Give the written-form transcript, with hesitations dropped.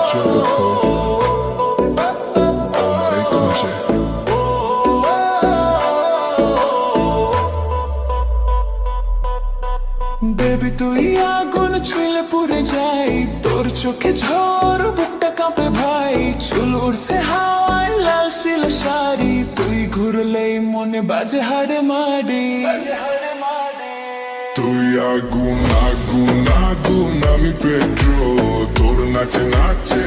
Jericho, Omar Kunje. Baby তুই আগুন ছুঁলে পুড়ে যাই, তোর চোখে ঝড় বুকটা কাঁপে ভাই। চুল উড়ছে হাওয়ায় লাল শিল শাড়ি, তুই ঘুরলেই মনে বাজে হাড়ে মারি। তুই আগুন আগুন আগুন, আমি পেট্রো, তোর নাচে নাচে